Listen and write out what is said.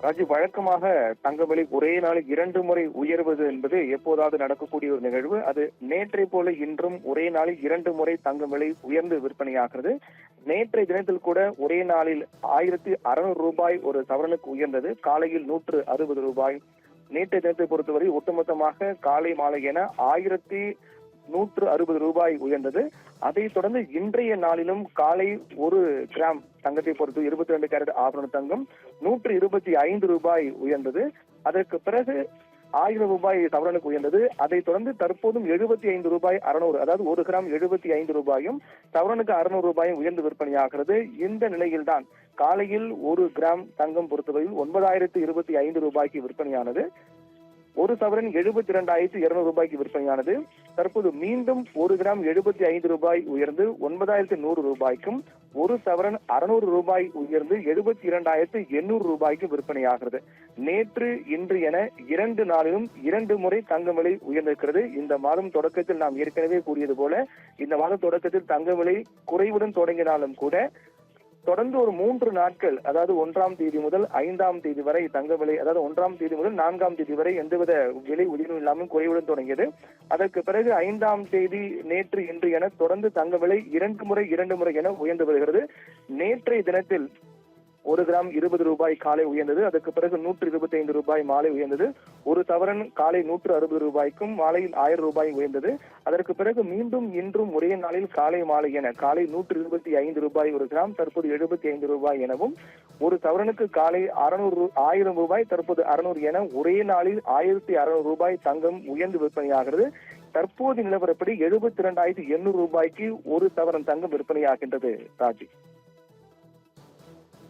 ராஜு, வழக்கமாக தங்க விலை ஒரே நாளில் 2 முறை உயர்வது என்பது எப்போதாவது நடக்கக்கூடிய ஒரு நிகழ்வு. அது நேற்றை போல இன்றும் ஒரே நாளில் 2 முறை தங்க விலை உயர்ந்து விற்பனையாகிறது. நேற்றைய தினத்தில் கூட ஒரே நாளில் 1600 ரூபாய் ஒரு சவரனுக்கு உயர்ந்தது. காலையில் 160 ரூபாய். நேற்றைய தினத்தை பொறுத்தவரை ஒட்டுமொத்தமாக காலை மாலை என 1160 ரூபாய் உயர்ந்தது. அதைத் தொடர்ந்து இன்றைய நாளிலும் காலை 1 கிராம் தங்கத்தை பொறுத்து 22 கேரட் ஆபரண தங்கம் 125 ரூபாய் உயர்ந்தது. அதற்கு பிறகு 1000 ரூபாய் சவரனுக்கு உயர்ந்தது. அதைத் தொடர்ந்து தற்போதும் 75 ரூபாய் 600, அதாவது 1 கிராம் 75 ரூபாயும் சவரனுக்கு 600 ரூபாயும் உயர்ந்து விற்பனையாகிறது. இந்த நிலையில்தான் காலையில் 1 கிராம் தங்கம் பொறுத்தவரையில் 9025 ரூபாய்க்கு விற்பனையானது. ஒரு சவரன் 72,200 ரூபாய்க்கு விற்பனையானது. தற்போது மீண்டும் 1 கிராம் 75 ரூபாய் உயர்ந்து 9,100 ரூபாய்க்கும், ஒரு சவரன் 600 ரூபாய் உயர்ந்து 72,800 ரூபாய்க்கு விற்பனையாகிறது. நேற்று இன்று என 2 நாளிலும் 2 முறை தங்க விலை உயர்ந்திருக்கிறது. இந்த மாதம் தொடக்கத்தில் நாம் ஏற்கனவே கூறியது போல இந்த மாதம் தொடக்கத்தில் தங்க விலை குறைவுடன் தொடங்கினாலும் கூட தொடர்ந்து ஒரு 3 நாட்கள், அதாவது 1ஆம் தேதி முதல் 5ஆம் தேதி வரை தங்க விலை, அதாவது 1ஆம் தேதி முதல் 4ஆம் தேதி வரை எந்தவித விலை உயர்வும் இல்லாமல் குறைவுடன் தொடங்கியது. அதற்கு பிறகு 5ஆம் தேதி நேற்று இன்று என தொடர்ந்து தங்க விலை 2 முறை என உயர்ந்து வருகிறது. நேற்றைய தினத்தில் 1 கிராம் 20 ரூபாய் காலை உயர்ந்தது. அதற்கு பிறகு 125 ரூபாய் மாலை உயர்ந்தது. ஒரு சவரன் காலை 160 ரூபாய்க்கும் மாலையில் 1000 ரூபாய் உயர்ந்தது. அதற்கு பிறகு மீண்டும் இன்றும் ஒரே நாளில் காலை மாலை என காலை 125 ரூபாய் 1 கிராம், தற்போது 75 ரூபாய் எனவும், ஒரு சவரனுக்கு காலை 1000 ரூபாய், தற்போது 600 என ஒரே நாளில் 1600 ரூபாய் தங்கம் உயர்ந்து விற்பனையாகிறது. தற்போது நிலவரப்படி 72,800 ரூபாய்க்கு ஒரு சவரன் தங்கம் விற்பனையாகின்றது. ராஜி.